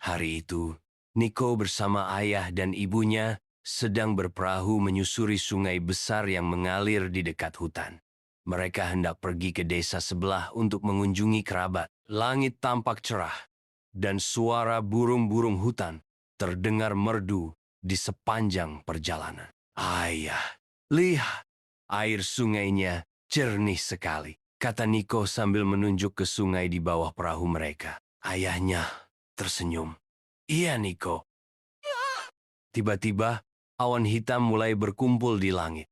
Hari itu, Niko bersama ayah dan ibunya sedang berperahu menyusuri sungai besar yang mengalir di dekat hutan. Mereka hendak pergi ke desa sebelah untuk mengunjungi kerabat. Langit tampak cerah, dan suara burung-burung hutan terdengar merdu di sepanjang perjalanan. Ayah, lihat, air sungainya jernih sekali, kata Niko sambil menunjuk ke sungai di bawah perahu mereka. Ayahnya tersenyum. Iya, Niko. Tiba-tiba, awan hitam mulai berkumpul di langit.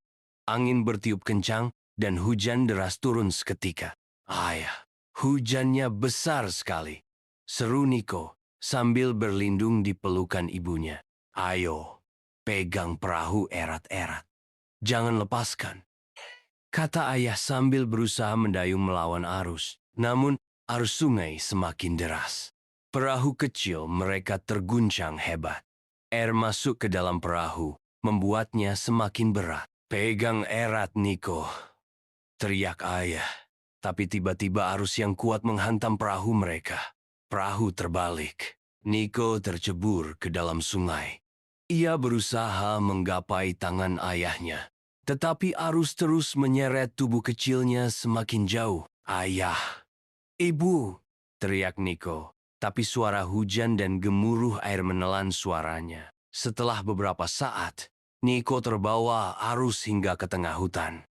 Angin bertiup kencang dan hujan deras turun seketika. Ayah, hujannya besar sekali, seru Niko sambil berlindung di pelukan ibunya. Ayo, pegang perahu erat-erat. Jangan lepaskan, kata ayah sambil berusaha mendayung melawan arus. Namun, arus sungai semakin deras. Perahu kecil mereka terguncang hebat. Air masuk ke dalam perahu, membuatnya semakin berat. Pegang erat, Niko, teriak ayah. Tapi tiba-tiba arus yang kuat menghantam perahu mereka. Perahu terbalik. Niko tercebur ke dalam sungai. Ia berusaha menggapai tangan ayahnya. Tetapi arus terus menyeret tubuh kecilnya semakin jauh. Ayah, ibu, teriak Niko. Tapi suara hujan dan gemuruh air menelan suaranya. Setelah beberapa saat, Niko terbawa arus hingga ke tengah hutan.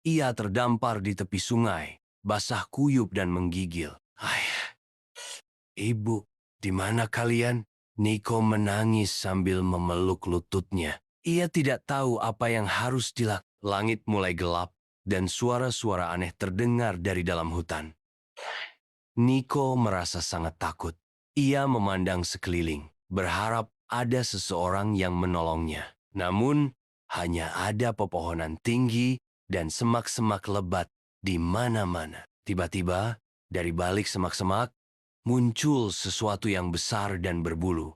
Ia terdampar di tepi sungai, basah kuyup dan menggigil. Ayah, ibu, di mana kalian? Niko menangis sambil memeluk lututnya. Ia tidak tahu apa yang harus dilakukan. Langit mulai gelap dan suara-suara aneh terdengar dari dalam hutan. Niko merasa sangat takut. Ia memandang sekeliling, berharap ada seseorang yang menolongnya. Namun, hanya ada pepohonan tinggi dan semak-semak lebat di mana-mana. Tiba-tiba, dari balik semak-semak, muncul sesuatu yang besar dan berbulu.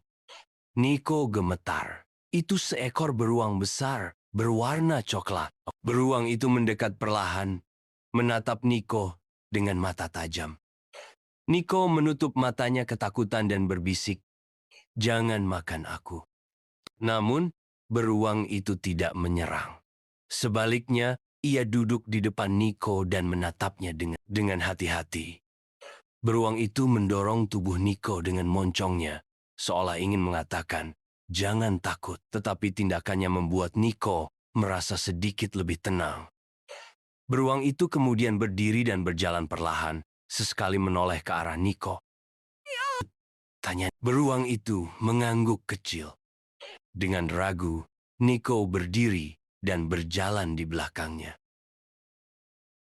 Niko gemetar. Itu seekor beruang besar, berwarna coklat. Beruang itu mendekat perlahan, menatap Niko dengan mata tajam. Niko menutup matanya ketakutan dan berbisik, "Jangan makan aku." Namun, beruang itu tidak menyerang. Sebaliknya, ia duduk di depan Niko dan menatapnya dengan hati-hati. Beruang itu mendorong tubuh Niko dengan moncongnya, seolah ingin mengatakan, "Jangan takut." Tetapi tindakannya membuat Niko merasa sedikit lebih tenang. Beruang itu kemudian berdiri dan berjalan perlahan, sesekali menoleh ke arah Niko. Tanya, beruang itu mengangguk kecil. Dengan ragu, Niko berdiri dan berjalan di belakangnya.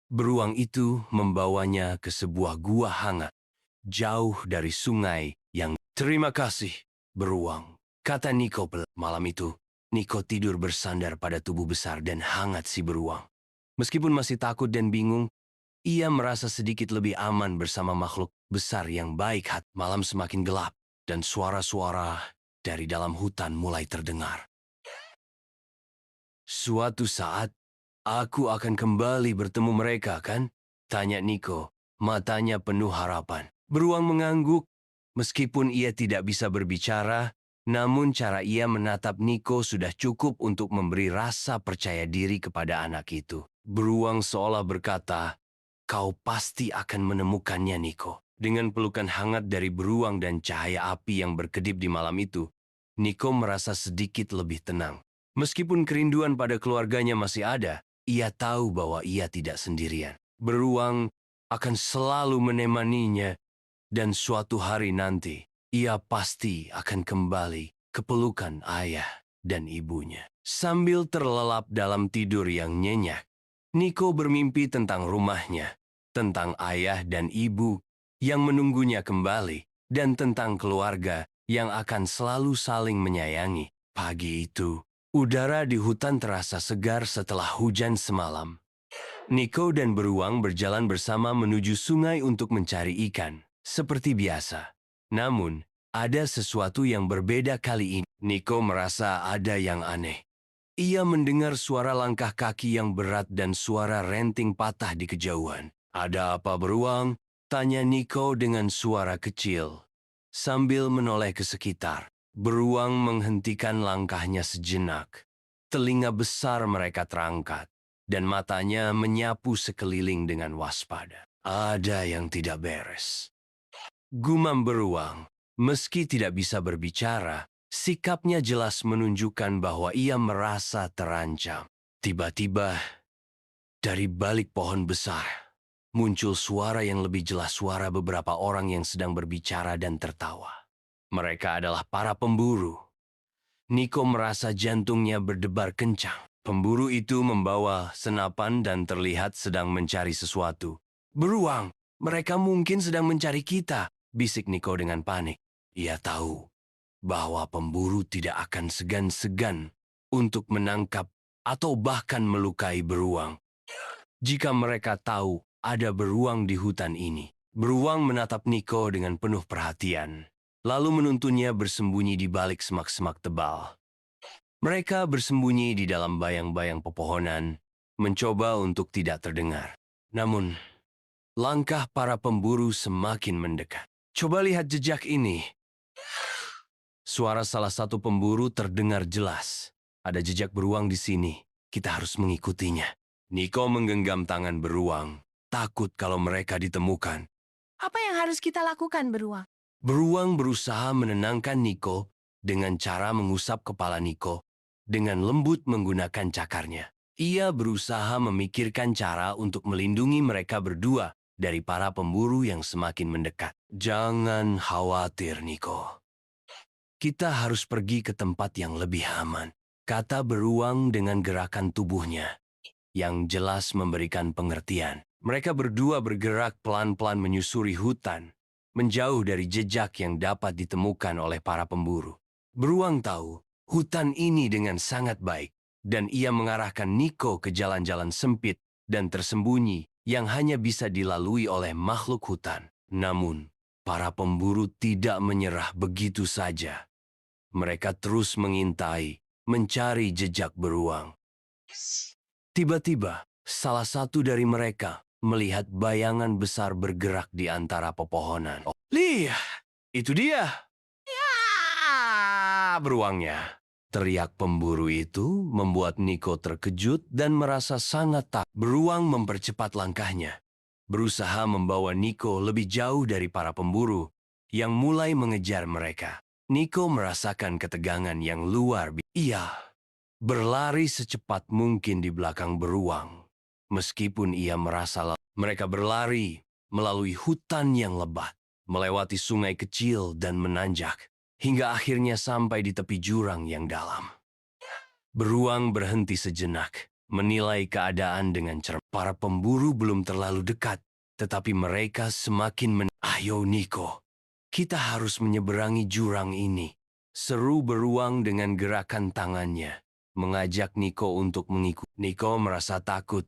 Beruang itu membawanya ke sebuah gua hangat, jauh dari sungai yang... "Terima kasih, beruang," kata Niko. Malam itu, Niko tidur bersandar pada tubuh besar dan hangat si beruang. Meskipun masih takut dan bingung, ia merasa sedikit lebih aman bersama makhluk besar yang baik hati. Malam semakin gelap, dan suara-suara dari dalam hutan mulai terdengar. "Suatu saat, aku akan kembali bertemu mereka, kan?" tanya Niko, matanya penuh harapan. Beruang mengangguk, meskipun ia tidak bisa berbicara, namun cara ia menatap Niko sudah cukup untuk memberi rasa percaya diri kepada anak itu. Beruang seolah berkata, "Kau pasti akan menemukannya, Niko." Dengan pelukan hangat dari beruang dan cahaya api yang berkedip di malam itu, Niko merasa sedikit lebih tenang. Meskipun kerinduan pada keluarganya masih ada, ia tahu bahwa ia tidak sendirian. Beruang akan selalu menemaninya, dan suatu hari nanti, ia pasti akan kembali ke pelukan ayah dan ibunya. Sambil terlelap dalam tidur yang nyenyak, Niko bermimpi tentang rumahnya, tentang ayah dan ibu yang menunggunya kembali, dan tentang keluarga yang akan selalu saling menyayangi. Pagi itu, udara di hutan terasa segar setelah hujan semalam. Niko dan beruang berjalan bersama menuju sungai untuk mencari ikan, seperti biasa. Namun, ada sesuatu yang berbeda kali ini. Niko merasa ada yang aneh. Ia mendengar suara langkah kaki yang berat dan suara renting patah di kejauhan. "Ada apa, beruang?" tanya Niko dengan suara kecil. Sambil menoleh ke sekitar, beruang menghentikan langkahnya sejenak. Telinga besar mereka terangkat, dan matanya menyapu sekeliling dengan waspada. Ada yang tidak beres. Gumam beruang, meski tidak bisa berbicara, sikapnya jelas menunjukkan bahwa ia merasa terancam. Tiba-tiba, dari balik pohon besar, muncul suara yang lebih jelas, suara beberapa orang yang sedang berbicara dan tertawa. Mereka adalah para pemburu. Niko merasa jantungnya berdebar kencang. Pemburu itu membawa senapan dan terlihat sedang mencari sesuatu. Beruang, mereka mungkin sedang mencari kita, bisik Niko dengan panik. Ia tahu bahwa pemburu tidak akan segan-segan untuk menangkap atau bahkan melukai beruang. Jika mereka tahu ada beruang di hutan ini, beruang menatap Niko dengan penuh perhatian, lalu menuntunnya bersembunyi di balik semak-semak tebal. Mereka bersembunyi di dalam bayang-bayang pepohonan, mencoba untuk tidak terdengar. Namun, langkah para pemburu semakin mendekat. Coba lihat jejak ini. Suara salah satu pemburu terdengar jelas. Ada jejak beruang di sini. Kita harus mengikutinya. Niko menggenggam tangan beruang, takut kalau mereka ditemukan. Apa yang harus kita lakukan, beruang? Beruang berusaha menenangkan Niko dengan cara mengusap kepala Niko dengan lembut menggunakan cakarnya. Ia berusaha memikirkan cara untuk melindungi mereka berdua dari para pemburu yang semakin mendekat. Jangan khawatir, Niko. Kita harus pergi ke tempat yang lebih aman, kata beruang dengan gerakan tubuhnya yang jelas memberikan pengertian. Mereka berdua bergerak pelan-pelan menyusuri hutan, menjauh dari jejak yang dapat ditemukan oleh para pemburu. Beruang tahu hutan ini dengan sangat baik, dan ia mengarahkan Niko ke jalan-jalan sempit dan tersembunyi yang hanya bisa dilalui oleh makhluk hutan. Namun, para pemburu tidak menyerah begitu saja. Mereka terus mengintai, mencari jejak beruang. Tiba-tiba, salah satu dari mereka melihat bayangan besar bergerak di antara pepohonan. Oh, lihat, itu dia. Ya, beruangnya. Teriak pemburu itu membuat Niko terkejut dan merasa sangat takut. Beruang mempercepat langkahnya, berusaha membawa Niko lebih jauh dari para pemburu yang mulai mengejar mereka. Niko merasakan ketegangan yang luar biasa. Ia berlari secepat mungkin di belakang beruang. Meskipun ia merasa lelah, mereka berlari melalui hutan yang lebat, melewati sungai kecil dan menanjak, hingga akhirnya sampai di tepi jurang yang dalam. Beruang berhenti sejenak, menilai keadaan dengan cermat. Para pemburu belum terlalu dekat, tetapi mereka semakin Ayo Niko, kita harus menyeberangi jurang ini, seru beruang dengan gerakan tangannya, mengajak Niko untuk mengikuti. Niko merasa takut,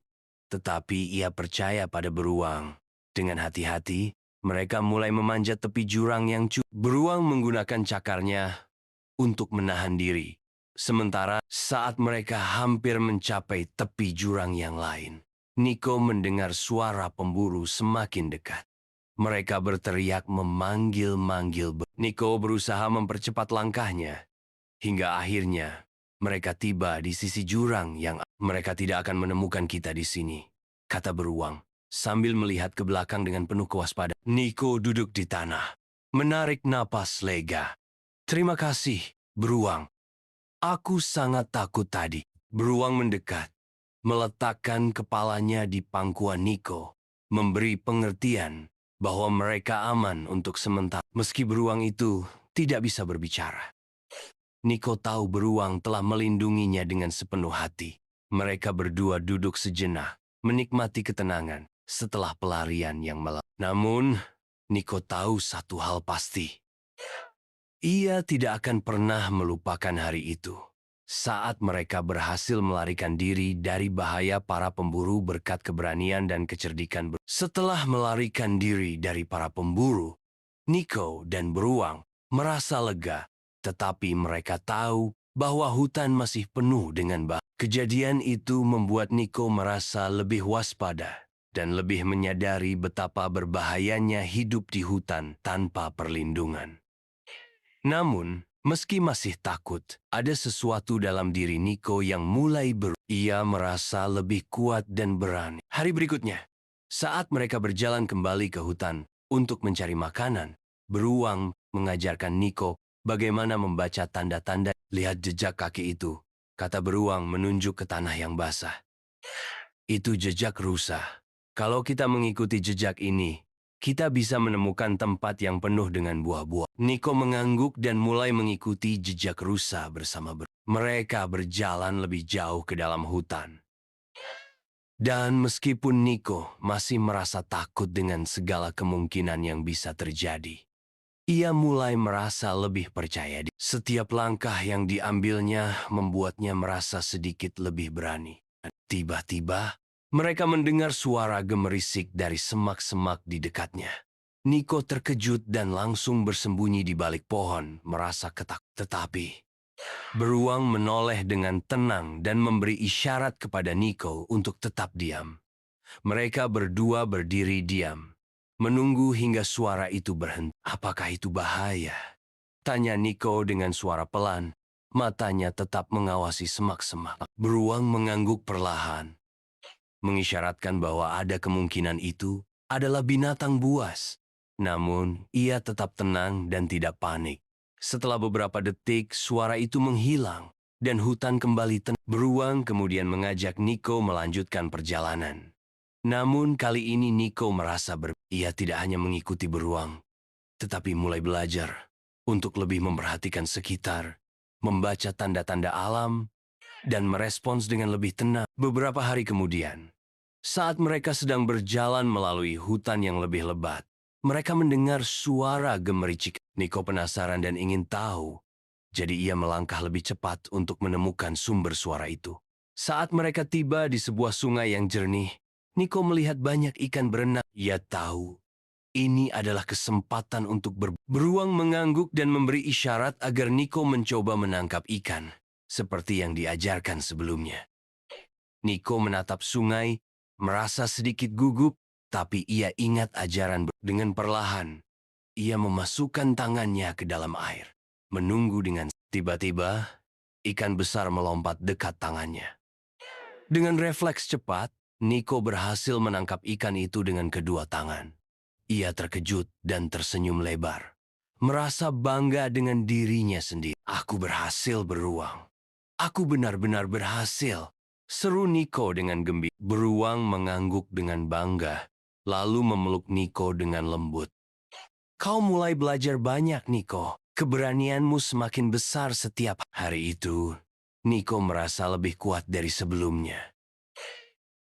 tetapi ia percaya pada beruang. Dengan hati-hati, mereka mulai memanjat tepi jurang yang cukup. Beruang menggunakan cakarnya untuk menahan diri. Sementara saat mereka hampir mencapai tepi jurang yang lain, Niko mendengar suara pemburu semakin dekat. Mereka berteriak memanggil-manggil. Niko berusaha mempercepat langkahnya, hingga akhirnya mereka tiba di sisi jurang yang mereka tidak akan menemukan kita di sini, kata beruang, sambil melihat ke belakang dengan penuh kewaspadaan. Niko duduk di tanah, menarik napas lega. Terima kasih, beruang. Aku sangat takut tadi. Beruang mendekat, meletakkan kepalanya di pangkuan Niko, memberi pengertian bahwa mereka aman untuk sementara. Meski beruang itu tidak bisa berbicara, Niko tahu beruang telah melindunginya dengan sepenuh hati. Mereka berdua duduk sejenak, menikmati ketenangan setelah pelarian yang melelahkan. Namun, Niko tahu satu hal pasti. Ia tidak akan pernah melupakan hari itu, saat mereka berhasil melarikan diri dari bahaya para pemburu berkat keberanian dan kecerdikan. Setelah melarikan diri dari para pemburu, Niko dan beruang merasa lega. Tetapi mereka tahu bahwa hutan masih penuh dengan bahaya. Kejadian itu membuat Niko merasa lebih waspada dan lebih menyadari betapa berbahayanya hidup di hutan tanpa perlindungan. Namun, meski masih takut, ada sesuatu dalam diri Niko yang mulai Ia merasa lebih kuat dan berani. Hari berikutnya, saat mereka berjalan kembali ke hutan untuk mencari makanan, beruang mengajarkan Niko bagaimana membaca tanda-tanda. Lihat jejak kaki itu, kata beruang menunjuk ke tanah yang basah. Itu jejak rusa. Kalau kita mengikuti jejak ini, kita bisa menemukan tempat yang penuh dengan buah-buah. Niko mengangguk dan mulai mengikuti jejak rusa bersama mereka berjalan lebih jauh ke dalam hutan. Dan meskipun Niko masih merasa takut dengan segala kemungkinan yang bisa terjadi, ia mulai merasa lebih percaya diri. Setiap langkah yang diambilnya membuatnya merasa sedikit lebih berani. Tiba-tiba, mereka mendengar suara gemerisik dari semak-semak di dekatnya. Niko terkejut dan langsung bersembunyi di balik pohon, merasa ketakutan. Tetapi, beruang menoleh dengan tenang dan memberi isyarat kepada Niko untuk tetap diam. Mereka berdua berdiri diam, menunggu hingga suara itu berhenti. Apakah itu bahaya? Tanya Niko dengan suara pelan. Matanya tetap mengawasi semak-semak. Beruang mengangguk perlahan, mengisyaratkan bahwa ada kemungkinan itu adalah binatang buas. Namun, ia tetap tenang dan tidak panik. Setelah beberapa detik, suara itu menghilang dan hutan kembali tenang. Beruang kemudian mengajak Niko melanjutkan perjalanan. Namun kali ini Niko merasa ia tidak hanya mengikuti beruang, tetapi mulai belajar untuk lebih memperhatikan sekitar, membaca tanda-tanda alam, dan merespons dengan lebih tenang. Beberapa hari kemudian, saat mereka sedang berjalan melalui hutan yang lebih lebat, mereka mendengar suara gemericik. Niko penasaran dan ingin tahu, jadi ia melangkah lebih cepat untuk menemukan sumber suara itu. Saat mereka tiba di sebuah sungai yang jernih, Niko melihat banyak ikan berenang. Ia tahu ini adalah kesempatan untuk beruang mengangguk dan memberi isyarat agar Niko mencoba menangkap ikan, seperti yang diajarkan sebelumnya. Niko menatap sungai, merasa sedikit gugup, tapi ia ingat ajaran. Dengan perlahan, ia memasukkan tangannya ke dalam air, menunggu dengan tiba-tiba, ikan besar melompat dekat tangannya. Dengan refleks cepat, Niko berhasil menangkap ikan itu dengan kedua tangan. Ia terkejut dan tersenyum lebar, merasa bangga dengan dirinya sendiri. Aku berhasil, beruang. Aku benar-benar berhasil, seru Niko dengan gembira. Beruang mengangguk dengan bangga, lalu memeluk Niko dengan lembut. Kau mulai belajar banyak, Niko. Keberanianmu semakin besar setiap hari. Itu, Niko merasa lebih kuat dari sebelumnya.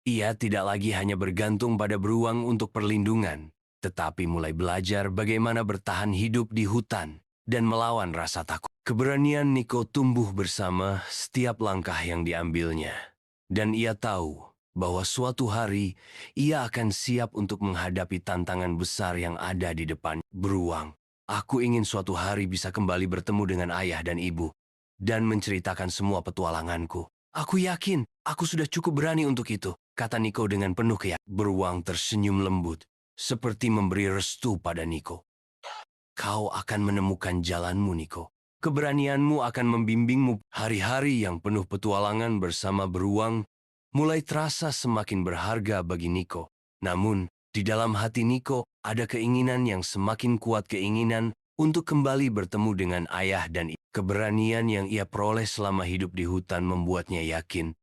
Ia tidak lagi hanya bergantung pada beruang untuk perlindungan, tetapi mulai belajar bagaimana bertahan hidup di hutan dan melawan rasa takut. Keberanian Niko tumbuh bersama setiap langkah yang diambilnya. Dan ia tahu bahwa suatu hari ia akan siap untuk menghadapi tantangan besar yang ada di depan. Beruang, aku ingin suatu hari bisa kembali bertemu dengan ayah dan ibu dan menceritakan semua petualanganku. Aku yakin aku sudah cukup berani untuk itu, kata Niko dengan penuh keyakinan. Beruang tersenyum lembut, seperti memberi restu pada Niko. Kau akan menemukan jalanmu, Niko. Keberanianmu akan membimbingmu. Hari-hari yang penuh petualangan bersama beruang mulai terasa semakin berharga bagi Niko. Namun, di dalam hati Niko ada keinginan yang semakin kuat, keinginan untuk kembali bertemu dengan ayah dan ibu. Keberanian yang ia peroleh selama hidup di hutan membuatnya yakin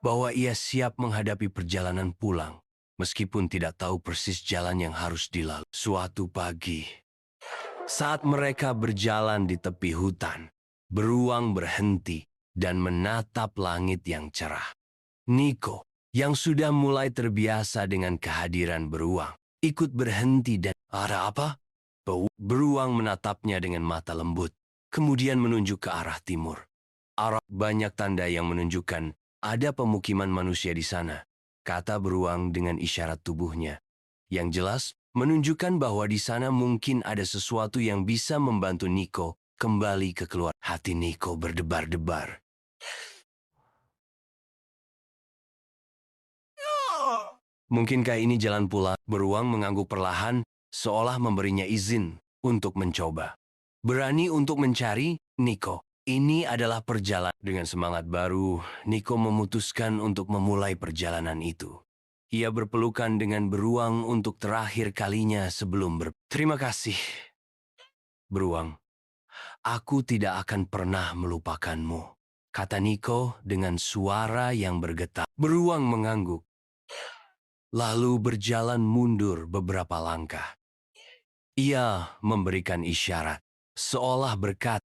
bahwa ia siap menghadapi perjalanan pulang, meskipun tidak tahu persis jalan yang harus dilalui. Suatu pagi, saat mereka berjalan di tepi hutan, beruang berhenti dan menatap langit yang cerah. Niko, yang sudah mulai terbiasa dengan kehadiran beruang, ikut berhenti dan, "Ada apa?" Beruang menatapnya dengan mata lembut, kemudian menunjuk ke arah timur. Banyak tanda yang menunjukkan ada pemukiman manusia di sana, kata beruang dengan isyarat tubuhnya. Yang jelas, menunjukkan bahwa di sana mungkin ada sesuatu yang bisa membantu Niko kembali ke keluarga. Hati Niko berdebar-debar. Mungkinkah ini jalan pulang? Beruang mengangguk perlahan, seolah memberinya izin untuk mencoba. Berani untuk mencari, Niko. Ini adalah perjalanan. Dengan semangat baru, Niko memutuskan untuk memulai perjalanan itu. Ia berpelukan dengan beruang untuk terakhir kalinya sebelum Terima kasih, beruang. Aku tidak akan pernah melupakanmu, kata Niko dengan suara yang bergetar. Beruang mengangguk, lalu berjalan mundur beberapa langkah. Ia memberikan isyarat, seolah berkata,